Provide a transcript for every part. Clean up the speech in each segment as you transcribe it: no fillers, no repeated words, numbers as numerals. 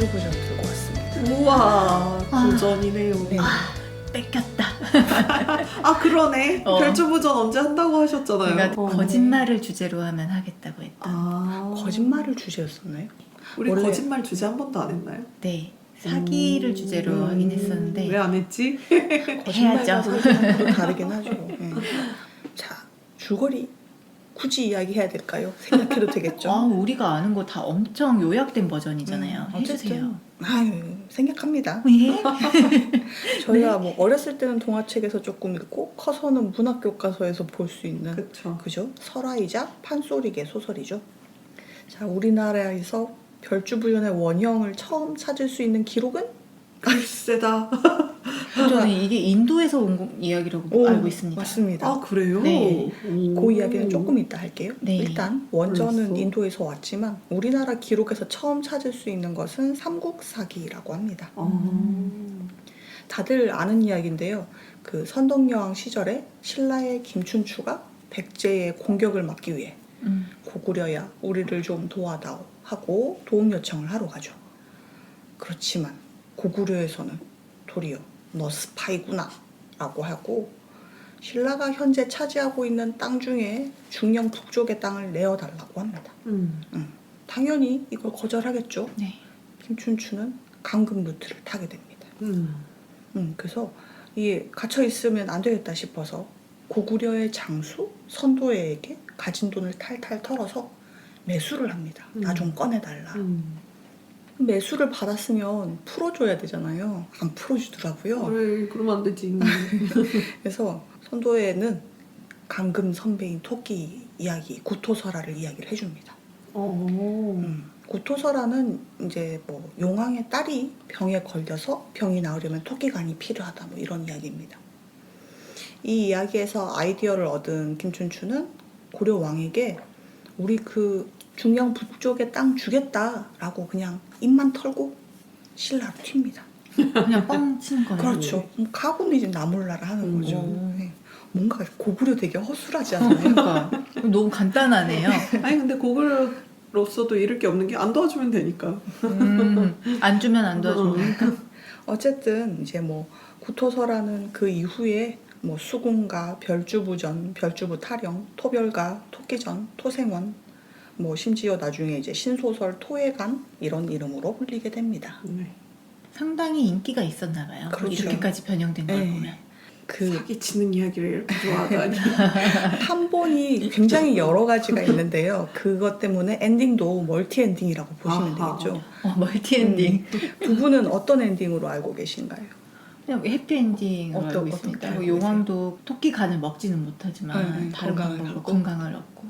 별주부전 들고 왔습니다. 우와, 도전이네요. 네. 뺏겼다. 아, 그러네. 어. 별주부전 언제 한다고 하셨잖아요. 내가 거짓말을 주제로 하면 하겠다고 했던. 아, 거짓말을 주제였었나요? 우리 원래- 거짓말 주제 한 번도 안 했나요? 네. 사기를 주제로 하긴 했었는데 왜 안 했지? 거짓말과 해야죠. 사기는 또 다르긴 하죠. 네. 자, 줄거리 굳이 이야기해야 될까요? 생각해도 되겠죠? 우리가 아는 거 다 엄청 요약된 버전이잖아요. 해주세요. 아유, 생각합니다. 예? 저희가 뭐 어렸을 때는 동화책에서 조금 읽고 커서는 문학 교과서에서 볼 수 있는 그쵸. 그죠? 설화이자 판소리계 소설이죠. 자, 우리나라에서 별주부전의 원형을 처음 찾을 수 있는 기록은? 글쎄다. 저는 이게 인도에서 온 이야기라고 알고 있습니다. 맞습니다. 아, 그래요? 네. 그 이야기는 조금 이따 할게요. 네. 일단 원전은 알았어. 인도에서 왔지만 우리나라 기록에서 처음 찾을 수 있는 것은 삼국사기라고 합니다. 다들 아는 이야기인데요. 그 선덕여왕 시절에 신라의 김춘추가 백제의 공격을 막기 위해 고구려야 우리를 좀 도와다오 하고 도움 요청을 하러 가죠. 그렇지만 고구려에서는 도리어 너 스파이구나 라고 하고 신라가 현재 차지하고 있는 땅 중에 중령 북쪽의 땅을 내어달라고 합니다. 당연히 이걸 거절하겠죠. 네. 김춘추는 강금루트를 타게 됩니다. 그래서 이게 갇혀 있으면 안 되겠다 싶어서 고구려의 장수 선도회에게 가진 돈을 탈탈 털어서 매수를 합니다. 나 좀 꺼내달라. 매수를 받았으면 풀어줘야 되잖아요. 안 풀어주더라고요. 그래, 그러면 안 되지. 그래서 선도회는 강금 선배인 토끼 이야기, 구토설화를 이야기를 해줍니다. 구토설화는 이제 뭐 용왕의 딸이 병에 걸려서 병이 나으려면 토끼간이 필요하다 뭐 이런 이야기입니다. 이 이야기에서 아이디어를 얻은 김춘추는 고려 왕에게 우리 그 중령 북쪽의 땅 주겠다라고 그냥 입만 털고 신라로 튑니다. 그냥 뻥 치는 거예요. 그렇죠. 가고는 이제 나몰라라 하는 거죠. 오. 네. 뭔가 고구려 되게 허술하지 않나요? 그러니까 너무 간단하네요. 아니, 근데 고구려로서도 잃을 게 없는 게 안 도와주면 되니까. 안 주면 안 도와줍니까? 어쨌든 이제 뭐 구토설화는 그 이후에 뭐 수군가, 별주부전, 별주부타령, 토별가, 토끼전, 토생원, 뭐 심지어 나중에 이제 신소설 토해간 이런 이름으로 불리게 됩니다. 상당히 인기가 있었나 봐요. 그렇죠. 이렇게까지 변형된 걸 네. 보면. 그 사기치는 이야기를 이렇게 좋아하다니. 판본이 굉장히 여러 가지가 있는데요. 그것 때문에 엔딩도 멀티 엔딩이라고 보시면 아하. 되겠죠. 멀티 엔딩. 두 분은 어떤 엔딩으로 알고 계신가요? 그냥 해피 엔딩으로 어떤- 알고 어떻게 있습니다. 알고 뭐 용왕도 토끼 간을 먹지는 못하지만 다른 건강을 방법으로 얻고. 건강을 얻고.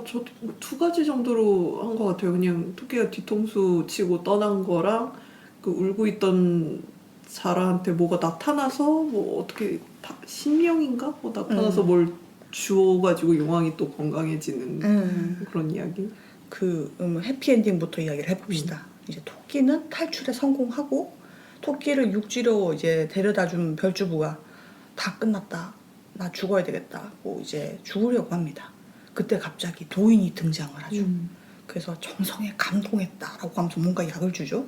저도 두 가지 정도로 한 것 같아요. 그냥 토끼가 뒤통수 치고 떠난 거랑 그 울고 있던 자라한테 뭐가 나타나서 뭐 어떻게 신명인가? 뭐 나타나서 뭘 주워가지고 용왕이 또 건강해지는 그런 이야기. 그 해피엔딩부터 이야기를 해봅시다. 이제 토끼는 탈출에 성공하고 토끼를 육지로 이제 데려다준 별주부가 다 끝났다. 나 죽어야 되겠다. 뭐 이제 죽으려고 합니다. 그때 갑자기 도인이 등장을 하죠. 그래서 정성에 감동했다라고 하면서 뭔가 약을 주죠.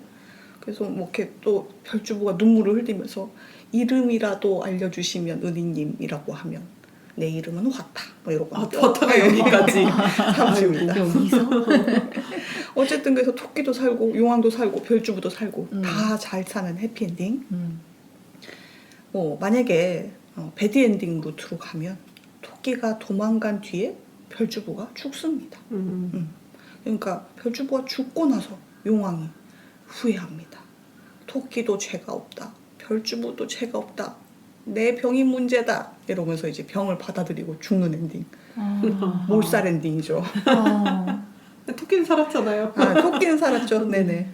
그래서 뭐 이렇게 또 별주부가 눈물을 흘리면서 이름이라도 알려주시면 은희님이라고 하면 내 이름은 화타 뭐 이러고 버터가 여기까지. 사라집니다. 여기서 어쨌든 그래서 토끼도 살고 용왕도 살고 별주부도 살고 다 잘 사는 해피엔딩. 뭐 만약에 배드엔딩 루트로 가면 토끼가 도망간 뒤에 별주부가 죽습니다. 그러니까 별주부가 죽고 나서 용왕이 후회합니다. 토끼도 죄가 없다. 별주부도 죄가 없다. 내 병이 문제다. 이러면서 이제 병을 받아들이고 죽는 엔딩. 몰살 엔딩이죠. 토끼는 살았잖아요. 토끼는 살았죠. 네네.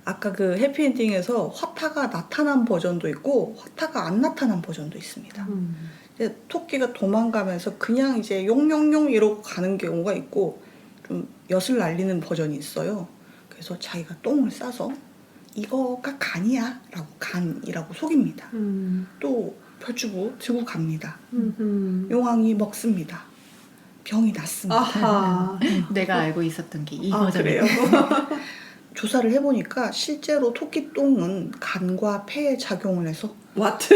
아까 그 해피엔딩에서 화타가 나타난 버전도 있고 화타가 안 나타난 버전도 있습니다. 이제 토끼가 도망가면서 그냥 이제 용용용 이러고 가는 경우가 있고 좀 엿을 날리는 버전이 있어요. 그래서 자기가 똥을 싸서 이거가 간이야 라고 간이라고 속입니다. 또 별주부 들고 갑니다. 용왕이 먹습니다. 병이 낫습니다. 아하. 내가 알고 있었던 게 이 아, 버전이에요. 그래요? 조사를 해보니까 실제로 토끼 똥은 간과 폐에 작용을 해서 What?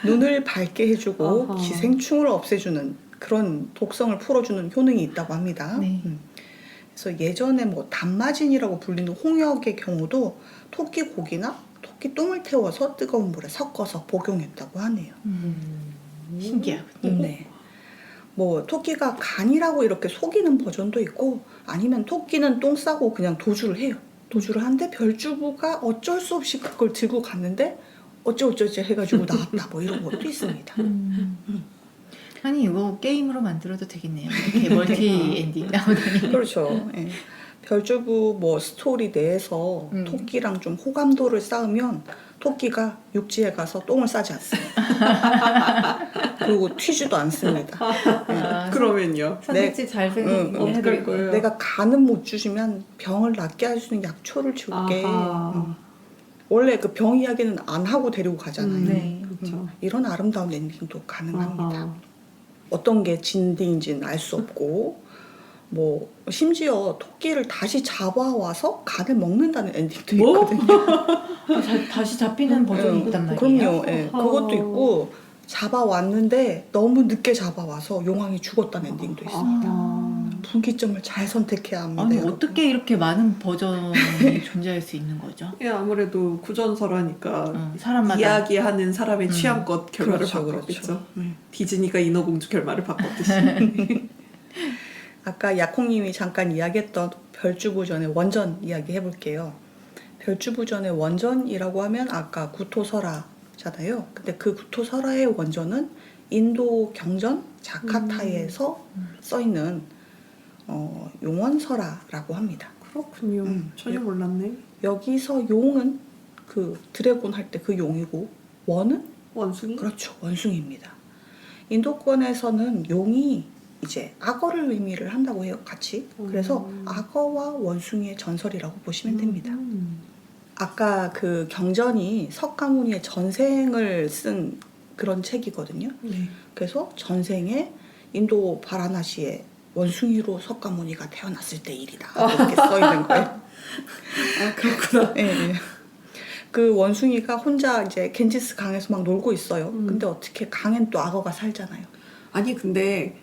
눈을 밝게 해주고 아하. 기생충을 없애주는 그런 독성을 풀어주는 효능이 있다고 합니다. 네. 그래서 예전에 뭐 단마진이라고 불리는 홍역의 경우도 토끼 고기나 토끼 똥을 태워서 뜨거운 물에 섞어서 복용했다고 하네요. 신기하군요. 네. 뭐 토끼가 간이라고 이렇게 속이는 버전도 있고 아니면 토끼는 똥 싸고 그냥 도주를 해요. 도주를 하는데 별주부가 어쩔 수 없이 그걸 들고 갔는데 어쩌어쩌 해가지고 나왔다 뭐 이런 것도 있습니다. 아니 이거 게임으로 만들어도 되겠네요. 이렇게 멀티 엔딩 나오다니. 그렇죠. 예. 별주부 뭐 스토리 내에서 토끼랑 좀 호감도를 쌓으면 토끼가 육지에 가서 똥을 싸지 않습니다. 그리고 튀지도 않습니다. 아, 그러면요. 선택지 잘 생각해 어떡할 해드릴 거예요? 내가 간은 못 주시면 병을 낫게 할 수 있는 약초를 줄게. 아하. 원래 그 병 이야기는 안 하고 데리고 가잖아요. 네. 그렇죠. 이런 아름다운 엔딩도 가능합니다. 아하. 어떤 게 진딩인지는 알 수 없고 뭐 심지어 토끼를 다시 잡아와서 간을 먹는다는 엔딩도 뭐? 있거든요. 다시 잡히는 버전이 있단 말이에요. 그럼요. 예, 어허. 그것도 있고 잡아왔는데 너무 늦게 잡아와서 용왕이 죽었다는 엔딩도 있습니다. 아하. 분기점을 잘 선택해야 합니다. 아니 여러분. 어떻게 이렇게 많은 버전이 존재할 수 있는 거죠? 예, 아무래도 구전설하니까 사람마다 이야기하는 사람의 취향껏 결말을 그렇죠, 바꿨겠죠. 그렇죠. 디즈니가 인어공주 결말을 바꿨듯이. 아까 약콩님이 잠깐 이야기했던 별주부전의 원전 이야기 해볼게요. 별주부전의 원전이라고 하면 아까 구토설화잖아요. 근데 그 구토설화의 원전은 인도 경전 자카타에서 써있는 용원설화라고 합니다. 그렇군요. 전혀 몰랐네. 여기서 용은 그 드래곤 할 때 그 용이고 원은 원숭이? 그렇죠, 원숭이입니다. 인도권에서는 용이 이제 악어를 의미를 한다고 해요, 같이. 그래서 악어와 원숭이의 전설이라고 보시면 됩니다. 아까 그 경전이 석가모니의 전생을 쓴 그런 책이거든요. 네. 그래서 전생에 인도 바라나시에 원숭이로 석가모니가 태어났을 때 일이다. 이렇게 써 있는 거예요. 아, 그렇구나. 예, 예. 그 원숭이가 혼자 이제 겐지스 강에서 막 놀고 있어요. 근데 어떻게 강엔 또 악어가 살잖아요. 아니, 근데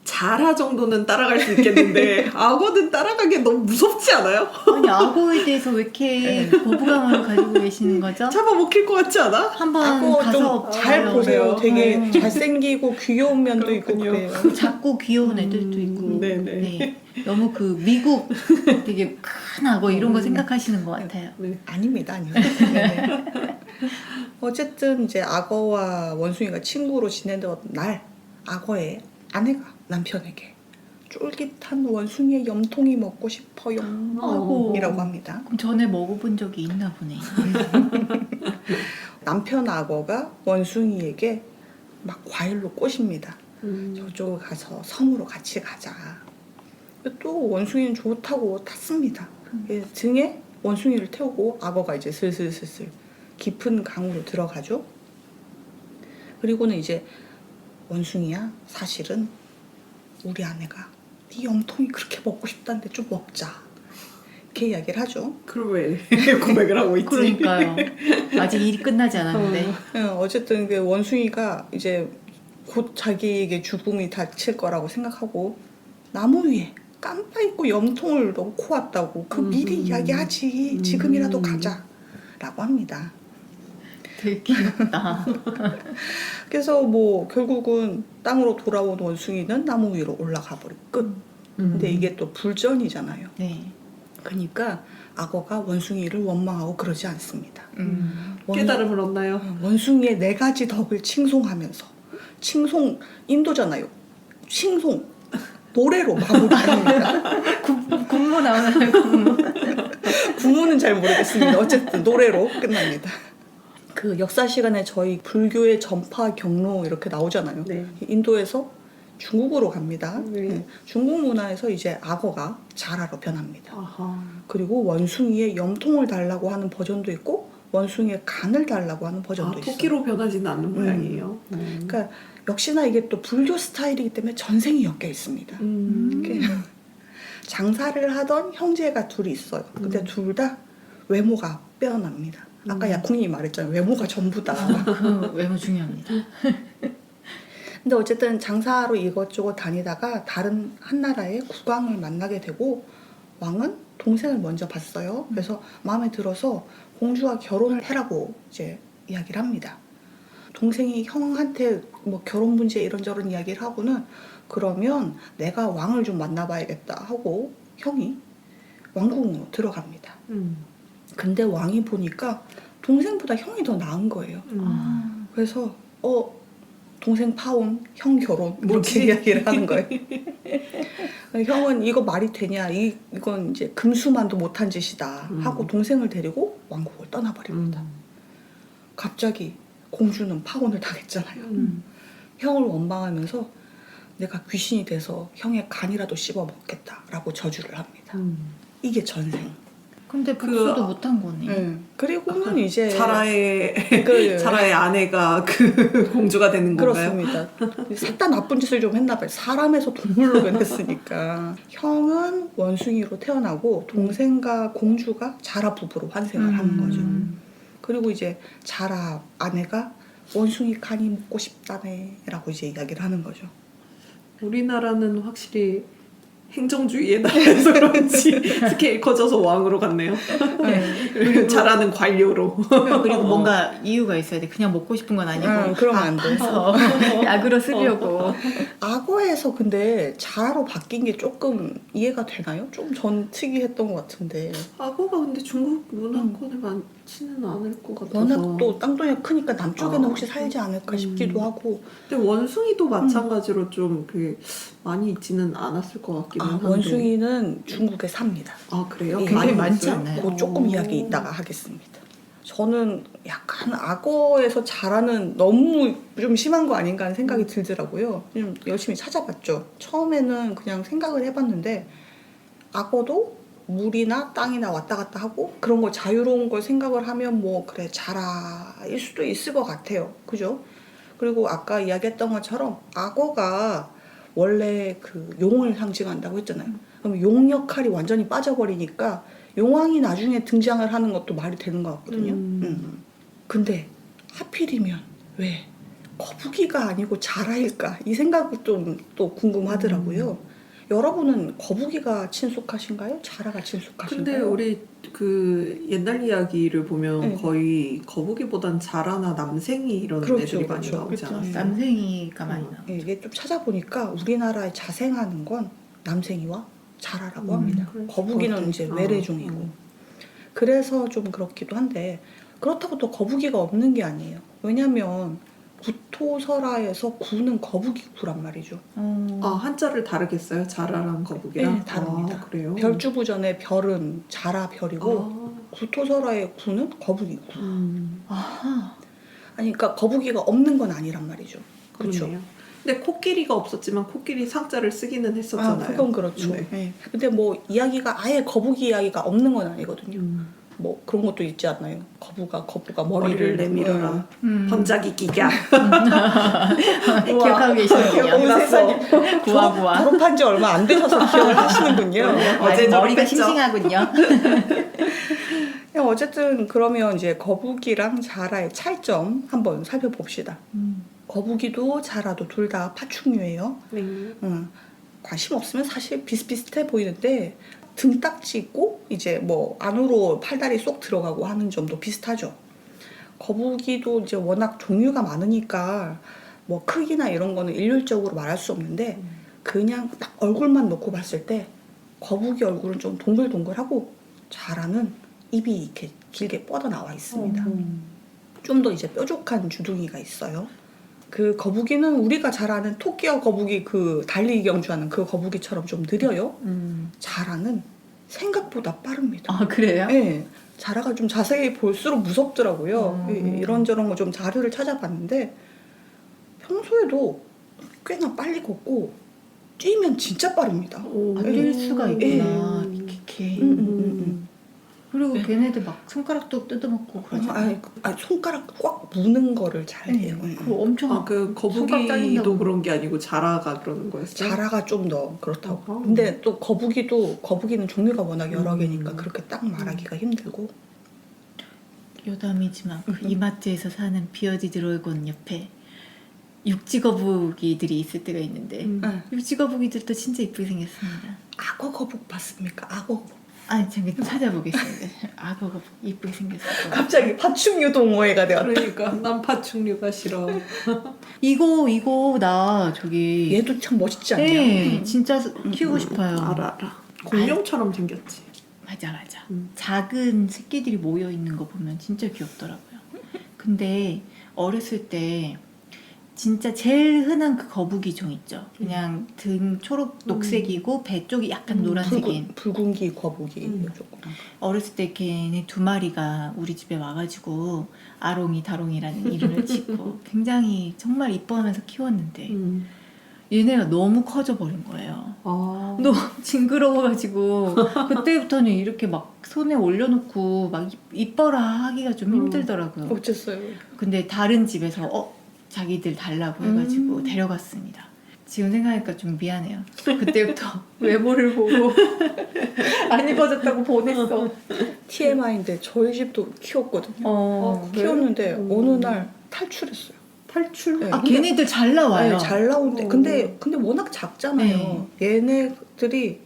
자라 정도는 따라갈 수 있겠는데 악어는 따라가기 너무 무섭지 않아요? 아니 악어에 대해서 왜 이렇게 거부감을 가지고 계시는 거죠? 잡아먹힐 것 같지 않아? 한번 악어 가서 좀 잘 봐요. 보세요. 되게 어. 잘생기고 귀여운 면도 있고 그렇군요. 그래요. 작고 귀여운 애들도 있고 네네. 네. 너무 그 미국 되게 큰 악어 이런 거 생각하시는 것 같아요. 네. 아닙니다, 아니요. 네. 어쨌든 이제 악어와 원숭이가 친구로 지내던 날 악어의 아내가 남편에게 쫄깃한 원숭이의 염통이 먹고 싶어요 아이고. 이라고 합니다. 그럼 전에 먹어본 적이 있나 보네. 남편 악어가 원숭이에게 막 과일로 꼬십니다. 저쪽 가서 섬으로 같이 가자. 또 원숭이는 좋다고 탔습니다. 등에 원숭이를 태우고 악어가 이제 슬슬 깊은 강으로 들어가죠. 그리고는 이제 원숭이야, 사실은 우리 아내가 네 염통이 그렇게 먹고 싶다는데 좀 먹자. 이렇게 이야기를 하죠. 그럼 왜 고백을 하고 있지? 그러니까요. 아직 일이 끝나지 않았는데. 어쨌든 그 원숭이가 이제 곧 자기에게 죽음이 닥칠 거라고 생각하고 나무 위에 깜빡 잊고 염통을 넣고 왔다고. 그 미리 이야기하지. 지금이라도 가자. 라고 합니다. 되게 귀엽다. 그래서 뭐 결국은 땅으로 돌아온 원숭이는 나무 위로 올라가 버리고 끝. 근데 이게 또 불전이잖아요. 네. 그러니까 악어가 원숭이를 원망하고 그러지 않습니다. 깨달음을 얻나요? 원숭이의 4가지 덕을 칭송하면서 인도잖아요. 칭송 노래로 마무리합니다. 군무 나오나요? 군무. 구문은 잘 모르겠습니다. 어쨌든 노래로 끝납니다. 그 역사 시간에 저희 불교의 전파 경로 이렇게 나오잖아요. 네. 인도에서 중국으로 갑니다. 네. 중국 문화에서 이제 악어가 자라로 변합니다. 아하. 그리고 원숭이의 염통을 달라고 하는 버전도 있고 원숭이의 간을 달라고 하는 버전도 있어요. 토끼로 변하지는 않는 모양이에요. 그러니까 역시나 이게 또 불교 스타일이기 때문에 전생이 엮여 있습니다. 이렇게 장사를 하던 형제가 둘이 있어요. 근데 둘 다 외모가 빼어납니다. 아까 약국님이 말했잖아요. 외모가 전부다. 그 외모 중요합니다. 근데 어쨌든 장사로 이것저것 다니다가 다른 한 나라의 국왕을 만나게 되고 왕은 동생을 먼저 봤어요. 그래서 마음에 들어서 공주와 결혼을 해라고 이제 이야기를 합니다. 동생이 형한테 뭐 결혼 문제 이런저런 이야기를 하고는 그러면 내가 왕을 좀 만나봐야겠다 하고 형이 왕궁으로 들어갑니다. 근데 왕이 보니까 동생보다 형이 더 나은 거예요. 아, 그래서 동생 파혼, 형 결혼 뭐지? 이렇게 이야기를 하는 거예요. 형은 이거 말이 되냐? 이건 이제 금수만도 못한 짓이다 하고 동생을 데리고 왕국을 떠나버립니다. 갑자기 공주는 파혼을 당했잖아요. 형을 원망하면서 내가 귀신이 돼서 형의 간이라도 씹어 먹겠다라고 저주를 합니다. 이게 전생. 근데 복수도 못한 거네. 그리고는 이제 자라의 그 자라의 아내가 그 공주가 되는 건가요? 그렇습니다. 셋 다 나쁜 짓을 좀 했나 봐요. 사람에서 동물로 변했으니까. 형은 원숭이로 태어나고 동생과 공주가 자라 부부로 환생을 하는 거죠. 그리고 이제 자라 아내가 원숭이 간이 먹고 싶다네 라고 이제 이야기를 하는 거죠. 우리나라는 확실히 행정주의에 나라서 그런지 스케일 커져서 왕으로 갔네요. 잘하는 관료로. 그리고 뭔가 이유가 있어야 돼. 그냥 먹고 싶은 건 아니고. 그러면 안 돼. 약으로 쓰려고. 악어에서 근데 자라로 바뀐 게 조금 이해가 되나요? 좀 전 특이했던 것 같은데. 악어가 근데 중국 문화권에 많지는 않을 것 같아서. 워낙 또 땅덩이가 크니까 남쪽에는 혹시 살지 않을까 싶기도 하고. 근데 원숭이도 마찬가지로 좀 그 많이 있지는 않았을 것 같기는 한데. 원숭이는 중국에 삽니다. 아 그래요? 예, 굉장히 많이 많지 있어요? 않나요? 그 조금 이야기 이따가 하겠습니다. 저는 약간 악어에서 자라는 너무 좀 심한 거 아닌가 하는 생각이 들더라고요. 좀 열심히 찾아봤죠. 처음에는 그냥 생각을 해봤는데 악어도 물이나 땅이나 왔다 갔다 하고 그런 거 자유로운 걸 생각을 하면 뭐 그래 자라일 수도 있을 것 같아요. 그죠? 그리고 아까 이야기했던 것처럼 악어가 원래 그 용을 상징한다고 했잖아요. 그럼 용 역할이 완전히 빠져버리니까 용왕이 나중에 등장을 하는 것도 말이 되는 것 같거든요. 근데 하필이면 왜 거북이가 아니고 자라일까? 이 생각이 좀 또 궁금하더라고요. 여러분은 거북이가 친숙하신가요? 자라가 친숙하신가요? 근데 우리 그 옛날 이야기를 보면 네. 거의 거북이보단 자라나 남생이 이런 그렇죠, 애들이 많이 그렇죠. 나오지 그렇죠. 않았어요? 남생이가 많이 나와. 이게 좀 찾아보니까 우리나라에 자생하는 건 남생이와 자라라고 합니다. 그럴 것 거북이는 같아. 이제 외래종이고. 그래서 좀 그렇기도 한데 그렇다고 또 거북이가 없는 게 아니에요. 왜냐면 구토설화에서 구는 거북이 구란 말이죠. 아 한자를 다르게 써요? 자라랑 거북이랑? 네, 다릅니다. 아, 그래요? 별주부전의 별은 자라 별이고 구토설화의 구는 거북이 구. 아하. 아니 그러니까 거북이가 없는 건 아니란 말이죠. 그렇죠. 그러네요. 근데 코끼리가 없었지만 코끼리 상자를 쓰기는 했었잖아요. 그건 그렇죠. 네. 네. 근데 뭐 이야기가 아예 거북이 이야기가 없는 건 아니거든요. 뭐 그런 것도 있지 않나요? 거북아 머리를 내밀어라. 번짝이 끼가. 기억하고 계시는군요. 어머니 구아구아. 졸업한 지 얼마 안 되셔서 기억을 하시는군요. 어제 머리가 졸업했죠? 싱싱하군요. 어쨌든 그러면 이제 거북이랑 자라의 차이점 한번 살펴봅시다. 거북이도 자라도 둘 다 파충류예요. 네. 관심 없으면 사실 비슷비슷해 보이는데 등딱지 있고 이제 뭐 안으로 팔다리 쏙 들어가고 하는 점도 비슷하죠. 거북이도 이제 워낙 종류가 많으니까 뭐 크기나 이런 거는 일률적으로 말할 수 없는데 그냥 딱 얼굴만 놓고 봤을 때 거북이 얼굴은 좀 동글동글하고 자라는 입이 이렇게 길게 뻗어 나와 있습니다. 좀 더 이제 뾰족한 주둥이가 있어요. 그 거북이는 우리가 잘 아는 토끼와 거북이 그 달리기 경주하는 그 거북이처럼 좀 느려요. 자라는 생각보다 빠릅니다. 아 그래요? 네, 자라가 좀 자세히 볼수록 무섭더라고요. 이런저런 거 좀 자료를 찾아봤는데 평소에도 꽤나 빨리 걷고 뛰면 진짜 빠릅니다. 뛸 수가 있구나. 예. 이렇게. 그리고 네. 걔네들 막 손가락도 뜯어먹고 그러잖아요. 손가락 꽉 무는 거를 잘해요. 그 엄청 그 손가락 잘린다고. 거북이도 그런 게 아니고 자라가 그러는 거였어요? 자라가 좀 더 그렇다고. 어허. 근데 또 거북이는 종류가 워낙 여러 개니까 그렇게 딱 말하기가 힘들고. 여담이지만 그 이마트에서 사는 비어디 드래곤 옆에 육지거북이들이 있을 때가 있는데 네. 육지거북이들도 진짜 이쁘게 생겼습니다. 악어 거북 봤습니까? 악어 거북. 아니 잠깐 찾아보겠습니다. 악어거북 이쁘게 생겼어요. 갑자기 파충류 동호회가 되었다. 그러니까 난 파충류가 싫어. 이거 나 저기 얘도 참 멋있지 않냐? 네 진짜 키우고 싶어요. 알아. 공룡처럼 생겼지. 맞아. 음. 작은 새끼들이 모여 있는 거 보면 진짜 귀엽더라고요. 근데 어렸을 때 진짜 제일 흔한 그 거북이 종 있죠. 그냥 등 초록 녹색이고 배 쪽이 약간 노란색인. 붉은기 거북이 조금. 어렸을 때 걔네 두 마리가 우리 집에 와가지고 아롱이 다롱이라는 이름을 짓고 굉장히 정말 이뻐하면서 키웠는데 얘네가 너무 커져 버린 거예요. 아. 너무 징그러워가지고 그때부터는 이렇게 막 손에 올려놓고 막 이뻐라 하기가 좀 힘들더라고요. 어쨌어요? 근데 다른 집에서 자기들 달라고 해가지고 데려갔습니다. 지금 생각하니까 좀 미안해요. 그때부터 외모를 보고 안 이뻐졌다고 보냈어. TMI인데 저희 집도 키웠거든요. 그래? 키웠는데 어느 날 탈출했어요. 탈출? 네. 아 걔네들 잘 나와요. 네, 잘 나오는데 근데 워낙 작잖아요. 얘네들이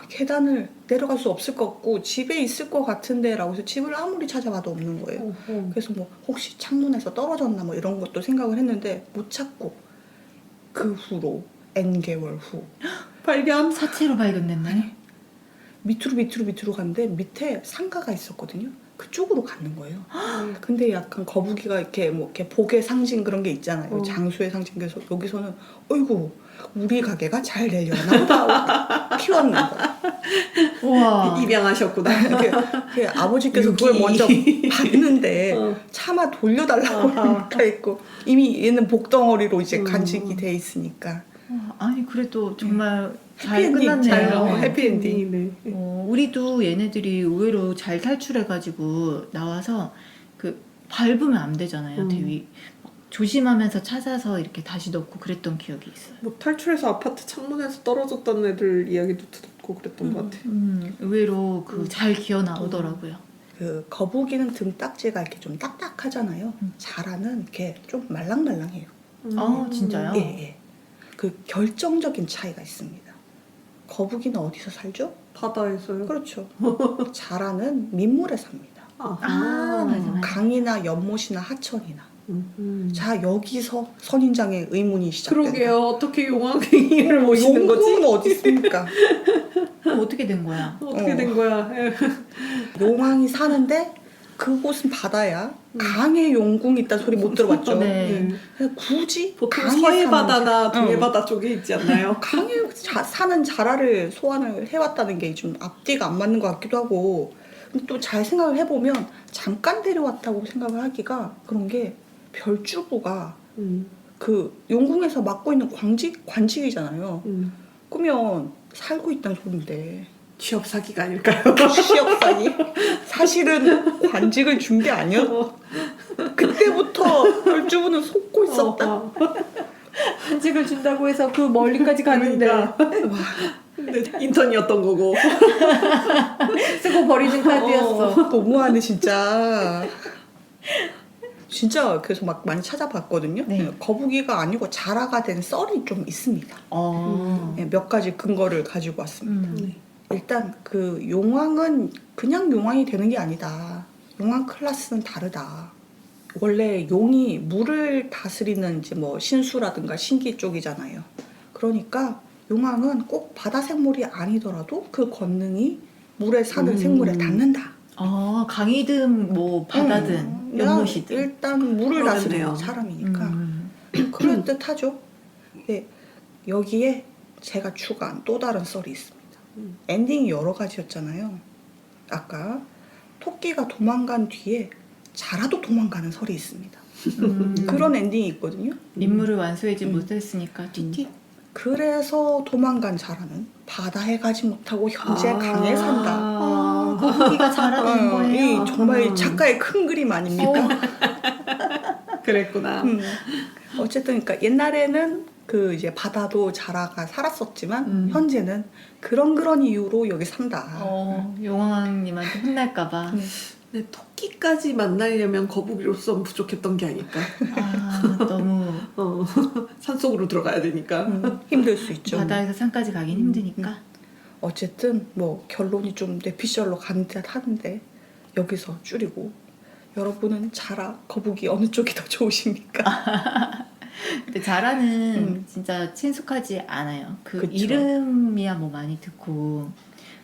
계단을 내려갈 수 없을 것 같고 집에 있을 것 같은데라고 해서 집을 아무리 찾아봐도 없는 거예요. 그래서 뭐 혹시 창문에서 떨어졌나 뭐 이런 것도 생각을 했는데 못 찾고 그 후로 N개월 후 발견? 사체로 발견됐나요? 밑으로 갔는데 밑에 상가가 있었거든요. 그쪽으로 가는 거예요. 근데 약간 거북이가 이렇게 뭐 이렇게 복의 상징 그런 게 있잖아요. 장수의 상징. 그래서 여기서는 어이구 우리 가게가 잘 되려나 보다 하고 키웠는 거예요. 우와. 입양하셨구나. 그 아버지께서 그걸 먼저 봤는데 차마 돌려달라고 하니까 있고 이미 얘는 복덩어리로 이제 간직이 돼 있으니까. 아니 그래도 정말 잘 해피엔딩 끝났네요. 해피엔딩. 우리도 얘네들이 의외로 잘 탈출해가지고 나와서 그 밟으면 안 되잖아요. 대위 조심하면서 찾아서 이렇게 다시 넣고 그랬던 기억이 있어요. 뭐 탈출해서 아파트 창문에서 떨어졌다는 애들 이야기도 듣고 그랬던 것 같아. 의외로 그 잘 기어 나오더라고요. 그 거북이는 등딱지가 이렇게 좀 딱딱하잖아요. 자라는 이렇게 좀 말랑말랑해요. 아 진짜요? 예. 그 결정적인 차이가 있습니다. 거북이는 어디서 살죠? 바다에서요? 그렇죠. 자라는 민물에 삽니다. 맞아. 강이나 연못이나 하천이나. 음. 자 여기서 선인장의 의문이 시작된다. 그러게요. 어떻게 용왕이를 모시는 거지? 용궁은 어디 있습니까? 어떻게 된 거야? 어떻게 된 거야? 용왕이 사는데 그곳은 바다야. 강에 용궁이 있다 소리 못 들어봤죠? 네. 그냥 굳이 보통 강에 서해 사는 바다나 자- 동해 바다 쪽에 있지 않나요? 강에 사는 자라를 소환을 해왔다는 게 좀 앞뒤가 안 맞는 것 같기도 하고 근데 또 잘 생각을 해보면 잠깐 데려왔다고 생각을 하기가 그런 게 별주부가 그 용궁에서 맡고 있는 관직이잖아요. 그러면 살고 있다는 소린데 취업 사기가 아닐까요? 취업사기? 사실은 관직을 준 게 아니었. 그때부터 별주부는 속고 있었다. 한직을 준다고 해서 그 멀리까지 갔는데 그러니까. 근데 인턴이었던 거고. 쓰고 버리는 카드였어. 너무하네 진짜. 진짜 그래서 막 많이 찾아봤거든요. 네. 거북이가 아니고 자라가 된 썰이 좀 있습니다. 네, 몇 가지 근거를 가지고 왔습니다. 일단 그 용왕은 그냥 용왕이 되는 게 아니다. 용왕 클래스는 다르다. 원래 용이 물을 다스리는 이제 뭐 신수라든가 신기 쪽이잖아요. 그러니까 용왕은 꼭 바다 생물이 아니더라도 그 권능이 물에 사는 생물에 닿는다. 강이든 뭐 바다든 연못이든 일단 물을 그러겠네요. 다스리는 사람이니까 그럴 듯하죠. 네, 여기에 제가 추가한 또 다른 썰이 있습니다. 엔딩이 여러 가지였잖아요. 아까 토끼가 도망간 뒤에 자라도 도망가는 설이 있습니다. 그런 엔딩이 있거든요. 임무를 완수하지 못했으니까 튀튀. 그래서 도망간 자라는 바다에 가지 못하고 현재 강에 산다. 거북이가 자라는 거예요. 이 정말 아. 작가의 큰 그림 아닙니까? 그랬구나. 어쨌든 그러니까 옛날에는 그 이제 바다도 자라가 살았었지만 현재는 그런 이유로 여기 산다. 용왕님한테 혼날까봐. 근데 토끼까지 만나려면 거북이로선 부족했던 게 아닐까. 너무 산속으로 들어가야 되니까. 힘들 수 있죠. 바다에서 산까지 가긴 힘드니까. 어쨌든 뭐 결론이 좀 뇌피셜로 가는 듯 하는데 여기서 줄이고 여러분은 자라 거북이 어느 쪽이 더 좋으십니까? 근데 자라는 진짜 친숙하지 않아요. 그 그쵸. 이름이야 뭐 많이 듣고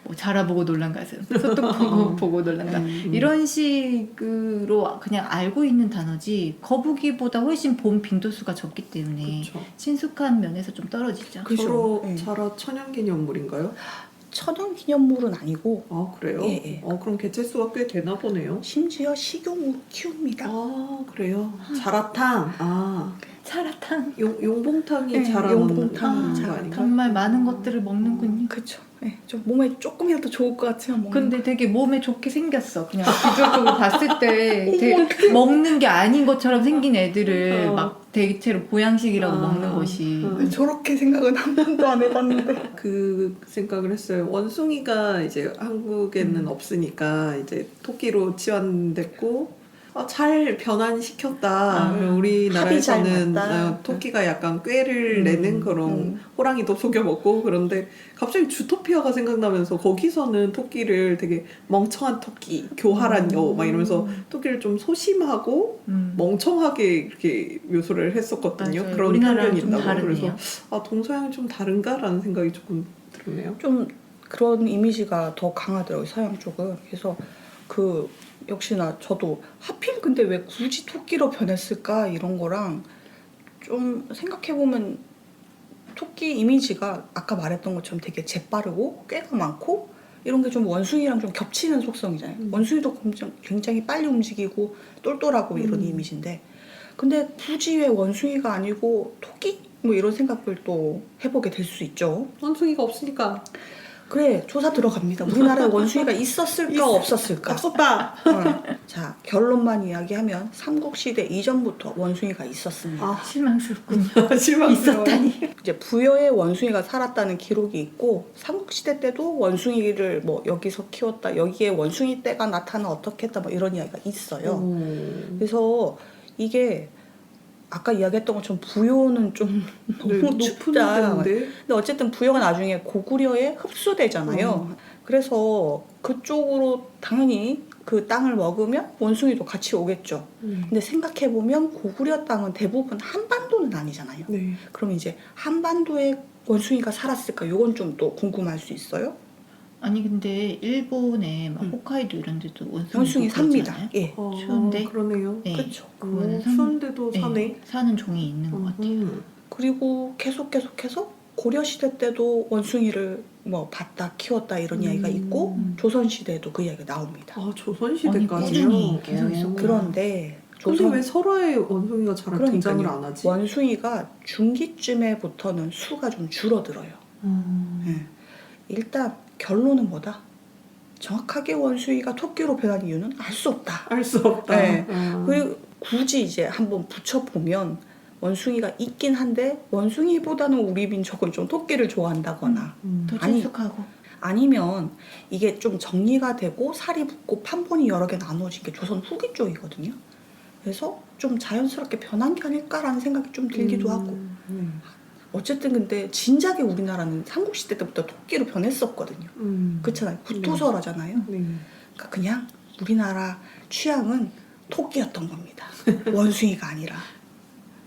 뭐 자라보고 놀란 가슴, 소떡 보고 놀란 가슴 이런 식으로 그냥 알고 있는 단어지 거북이보다 훨씬 본 빈도수가 적기 때문에 그렇죠. 친숙한 면에서 좀 떨어지죠. 그죠. 서로 네. 자라 천연기념물인가요? 천연 기념물은 아니고 아 그래요? 예. 그럼 개체수가 꽤 되나 보네요. 심지어 식용으로 키웁니다. 아 그래요? 자라탕. 자라탕. 용봉탕이 네, 자라는 용봉탕, 거 자라탕. 아닌가? 정말 많은 것들을 먹는군요. 그쵸. 네, 좀 몸에 조금이라도 좋을 것 같아요. 먹는 근데 되게 몸에 좋게 생겼어. 그냥 비주얼적으로 봤을 때 되게 먹는 게 아닌 것처럼 생긴 애들을 막 대체로 보양식이라고 먹는 것이. 거. 저렇게 생각은 한 번도 안 해봤는데. 그 생각을 했어요. 원숭이가 이제 한국에는 없으니까 이제 토끼로 치환됐고 잘 변환시켰다. 합이 우리나라에서는 잘 맞다. 토끼가 약간 꾀를 내는 그런 호랑이도 속여먹고 그런데 갑자기 주토피아가 생각나면서 거기서는 토끼를 되게 멍청한 토끼, 교활한 여우 막 이러면서 토끼를 좀 소심하고 멍청하게 이렇게 묘사를 했었거든요. 맞아요. 그런 우리나라랑 편견이 좀 있다고. 다르네요. 그래서 동서양이 좀 다른가라는 생각이 조금 들었네요. 좀 그런 이미지가 더 강하더라고요. 서양 쪽은. 그래서 그 역시나 저도 하필 근데 왜 굳이 토끼로 변했을까 이런 거랑 좀 생각해보면 토끼 이미지가 아까 말했던 것처럼 되게 재빠르고 꾀가 많고 이런 게 좀 원숭이랑 좀 겹치는 속성이잖아요. 원숭이도 굉장히 빨리 움직이고 똘똘하고 이런 이미지인데 근데 굳이 왜 원숭이가 아니고 토끼? 뭐 이런 생각을 또 해보게 될 수 있죠. 원숭이가 없으니까 그래, 조사 들어갑니다. 우리나라에 원숭이가 있었을까 없었을까? 없었다. 자, 결론만 이야기하면 삼국시대 이전부터 원숭이가 있었습니다. 실망스럽군요. 실망스러워요. 있었다니. 이제 부여에 원숭이가 살았다는 기록이 있고 삼국시대 때도 원숭이를 뭐 여기서 키웠다, 여기에 원숭이 떼가 나타나 어떻게 했다 뭐 이런 이야기가 있어요. 그래서 이게 아까 이야기했던 것처럼 부여는 좀 너무 높은 춥다. 데인데. 근데 어쨌든 부여가 나중에 고구려에 흡수되잖아요. 그래서 그쪽으로 당연히 그 땅을 먹으면 원숭이도 같이 오겠죠. 근데 생각해보면 고구려 땅은 대부분 한반도는 아니잖아요. 네. 그럼 이제 한반도에 원숭이가 살았을까? 이건 좀 또 궁금할 수 있어요. 아니 근데 일본에 막 홋카이도 이런 데도 원숭이 삽니다. 그러잖아요. 예. 추운데? 그러네요. 네. 그렇죠. 그거는 추운데도 사네. 사는 종이 있는 것 같아요. 그리고 계속해서 고려 시대 때도 원숭이를 뭐 봤다, 키웠다 이런 이야기가 있고 조선 시대에도 그 이야기가 나옵니다. 조선시대까지요? 아니, 꾸준히 계속 있었구나. 그런데 근데 왜 설화에 원숭이가 잘 그러니까요. 등장을 안 하지? 원숭이가 중기쯤에부터는 수가 좀 줄어들어요. 예. 일단 결론은 뭐다? 정확하게 원숭이가 토끼로 변한 이유는 알 수 없다. 알 수 없다. 네. 그리고 굳이 이제 한번 붙여보면 원숭이가 있긴 한데 원숭이보다는 우리 민족은 좀 토끼를 좋아한다거나 더 아니, 친숙하고. 아니면 이게 좀 정리가 되고 살이 붙고 판본이 여러 개 나누어진 게 조선 후기 쪽이거든요. 그래서 좀 자연스럽게 변한 게 아닐까라는 생각이 좀 들기도 하고 어쨌든 근데 진작에 우리나라는 삼국시대 때부터 토끼로 변했었거든요. 그렇잖아요. 구토설화잖아요. 그러니까 그냥 우리나라 취향은 토끼였던 겁니다. 원숭이가 아니라.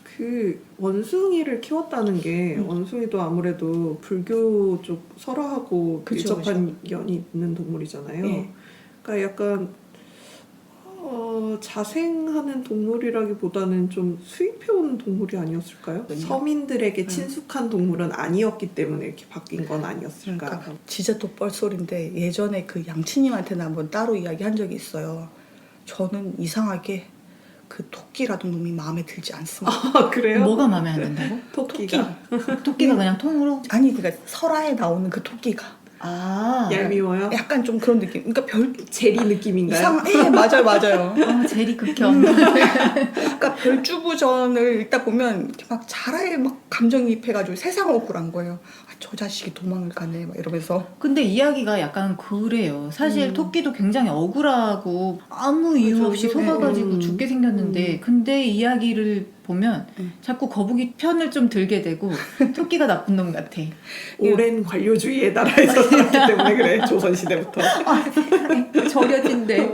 그 원숭이를 키웠다는 게 원숭이도 아무래도 불교 쪽 설화하고 그쵸, 밀접한 연이 있는 동물이잖아요. 네. 그러니까 약간 자생하는 동물이라기보다는 좀 수입해온 동물이 아니었을까요? 서민들에게 친숙한 동물은 아니었기 때문에 이렇게 바뀐 건 아니었을까? 그러니까 진짜 또 뻘소리인데 예전에 그 양치님한테는 한번 따로 이야기한 적이 있어요. 저는 이상하게 그 토끼라는 놈이 마음에 들지 않습니다. 아, 그래요? 뭐가 마음에 안 든다고? 토끼가. 토끼가 그냥 통으로? 아니 그러니까 설화에 나오는 그 토끼가 아, 얄미워요? 약간 좀 그런 느낌. 그러니까 별 제리 느낌인가요? 예, 맞아요, 맞아요. 제리 극혐. 그러니까 별주부전을 읽다 보면 이렇게 막 자라에 막 감정이입해가지고 세상 억울한 거예요. 아, 저 자식이 도망을 가네, 막 이러면서. 근데 이야기가 약간 그래요. 사실 토끼도 굉장히 억울하고 아무 이유 그죠, 없이 그죠. 속아가지고 죽게 생겼는데 근데 이야기를 보면 자꾸 거북이 편을 좀 들게 되고 토끼가 나쁜 놈 같아. 오랜 관료주의의 나라에서 살았기 때문에 그래. 조선시대부터. 절여진대.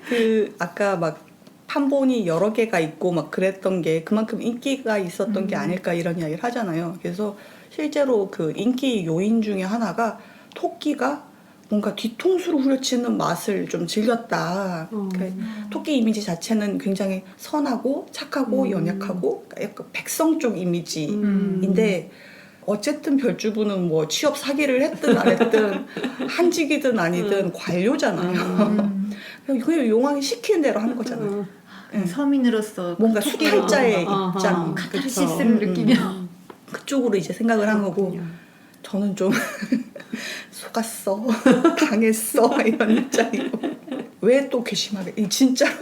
그 아까 막 판본이 여러 개가 있고 막 그랬던 게 그만큼 인기가 있었던 게 아닐까 이런 이야기를 하잖아요. 그래서 실제로 그 인기 요인 중에 하나가 토끼가 뭔가 뒤통수로 후려치는 맛을 좀 즐겼다. 그 토끼 이미지 자체는 굉장히 선하고 착하고 연약하고 약간 백성 쪽 이미지인데 어쨌든 별주부는 뭐 취업 사기를 했든 안 했든 한직이든 아니든 관료잖아요. 그냥 용왕이 시키는 대로 하는 거잖아요. 서민으로서 뭔가 토끼가 수탈자의 아하, 입장, 카타르시스를 느끼며 그쪽으로 이제 생각을 한 거고 저는 좀 속았어, 당했어 이런 입장이고 왜 또 괘씸하게 진짜로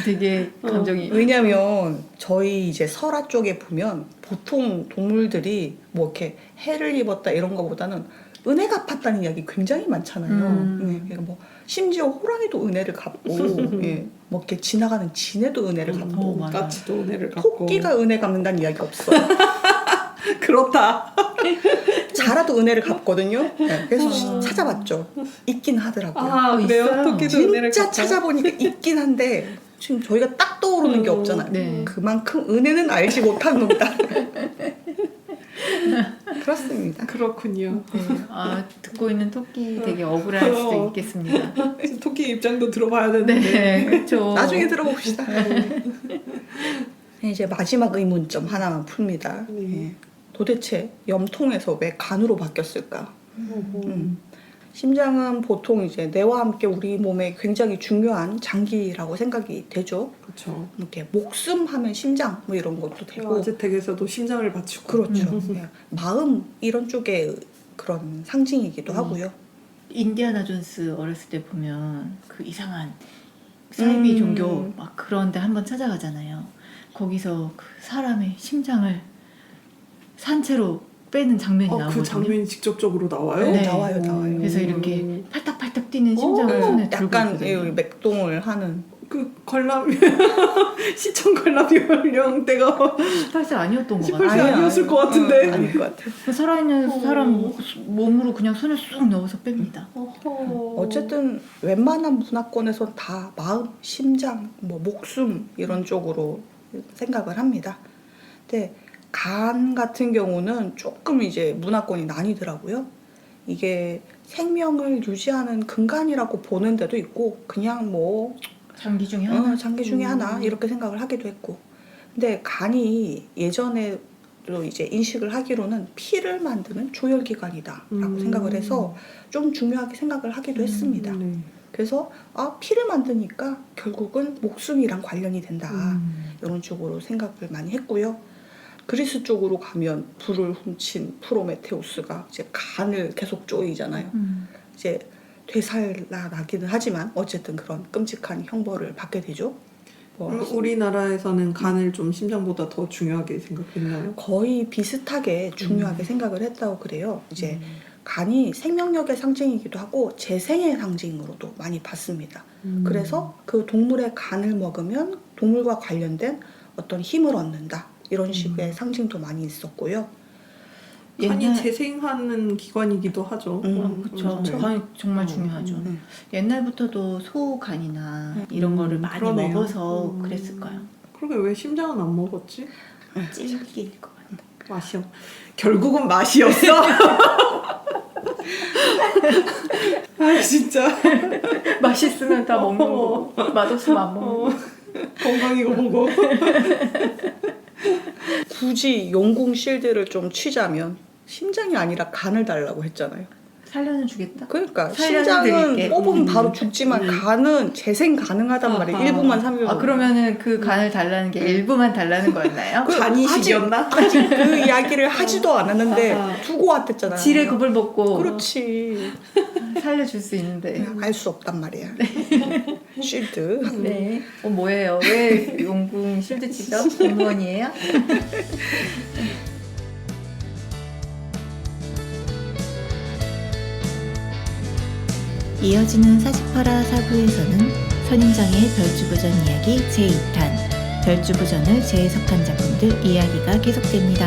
되게 감정이 왜냐면 저희 이제 설화 쪽에 보면 보통 동물들이 뭐 이렇게 해를 입었다 이런 거보다는 은혜가 갚았다는 이야기 굉장히 많잖아요. 그러니까 뭐 심지어 호랑이도 은혜를 갚고 예, 뭐 이렇게 지나가는 지네도 은혜를 갚고 맞아요. 까치도 은혜를 갚고. 토끼가 은혜 갚는다는 이야기가 없어요. 그렇다. 자라도 은혜를 갚거든요. 네, 그래서 찾아봤죠. 있긴 하더라고요. 아 그래요? 있어요. 토끼도 은혜를 진짜 갚아요? 찾아보니까 있긴 한데 지금 저희가 딱 떠오르는 게 없잖아요. 네. 그만큼 은혜는 알지 못한 놈이다. 그렇습니다. 그렇군요. 아 듣고 있는 토끼 되게 억울할 수도 있겠습니다. 토끼 입장도 들어봐야 되는데. 네, 그렇죠. 나중에 들어봅시다. 이제 마지막 의문점 하나만 풉니다. 예. 도대체 염통에서 왜 간으로 바뀌었을까? 심장은 보통 이제 뇌와 함께 우리 몸에 굉장히 중요한 장기라고 생각이 되죠. 그렇죠. 이렇게 목숨 하면 심장 뭐 이런 것도 되고 아즈텍에서도 심장을 바치고. 그렇죠. 예. 마음 이런 쪽의 그런 상징이기도 하고요. 인디아나 존스 어렸을 때 보면 그 이상한 사이비 종교 막 그런데 한번 찾아가잖아요. 거기서 그 사람의 심장을 산채로 빼는 장면이 나오거든요. 그 장면이 직접적으로 나와요? 네. 나와요. 그래서 이렇게 팔딱팔딱 뛰는 심장을 손에 들고 약간 있거든요. 예, 맥동을 하는 그 관람 시청 관람 연령대가 사실 아니었던 것 18세 같아요. 아니었을 것 같은데. 아닐 것 같아요. 그 살아있는 사람 몸으로 그냥 손을 쑥 넣어서 뺍니다. 어쨌든 웬만한 문화권에서 다 마음, 심장, 뭐 목숨 이런 쪽으로 생각을 합니다. 근데 간 같은 경우는 조금 이제 문화권이 나뉘더라고요. 이게 생명을 유지하는 근간이라고 보는 데도 있고 그냥 뭐 장기 중에 하나. 장기 중에 하나 이렇게 생각을 하기도 했고 근데 간이 예전에도 이제 인식을 하기로는 피를 만드는 조혈기관이다라고 생각을 해서 좀 중요하게 생각을 하기도 했습니다. 네. 그래서 피를 만드니까 결국은 목숨이랑 관련이 된다 이런 쪽으로 생각을 많이 했고요. 그리스 쪽으로 가면 불을 훔친 프로메테우스가 이제 간을 계속 쪼이잖아요. 이제 되살아나기는 하지만 어쨌든 그런 끔찍한 형벌을 받게 되죠. 우리나라에서는 간을 좀 심장보다 더 중요하게 생각했나요? 거의 비슷하게 중요하게 생각을 했다고 그래요. 이제 간이 생명력의 상징이기도 하고 재생의 상징으로도 많이 봤습니다. 그래서 그 동물의 간을 먹으면 동물과 관련된 어떤 힘을 얻는다. 이런 식의 상징도 많이 있었고요. 간이 재생하는 기관이기도 하죠. 그렇죠. 간이 정말 중요하죠. 옛날부터도 소간이나 이런 거를 많이 그러네요. 먹어서 그랬을 거예요. 그러게 왜 심장은 안 먹었지? 찔길 것 같아. 맛이요. 결국은 맛이었어. 아 진짜 맛있으면 다 먹는 거. 맛없으면 안 먹는 거. 건강이고 뭐고. 굳이 용궁 실드를 좀 치자면 심장이 아니라 간을 달라고 했잖아요. 살려는 주겠다. 그러니까 살려는 신장은 드릴게. 뽑으면 바로 죽지만 간은 재생 가능하단 말이에요. 아하. 1부만 3일. 아 그러면은 그 간을 달라는 게 일부만 달라는 거였나요? 간이식이었나? 아직 그 이야기를 하지도 않았는데 아하. 두고 왔댔잖아. 지레 겁을 먹고 그렇지. 살려줄 수 있는데. 알 수 없단 말이야. 쉴드. 네. 뭐예요? 왜 용궁 실드 치죠? 공무원이에요? 이어지는 48화 사부에서는 선인장의 별주부전 이야기 제2탄 별주부전을 재해석한 작품들 이야기가 계속됩니다.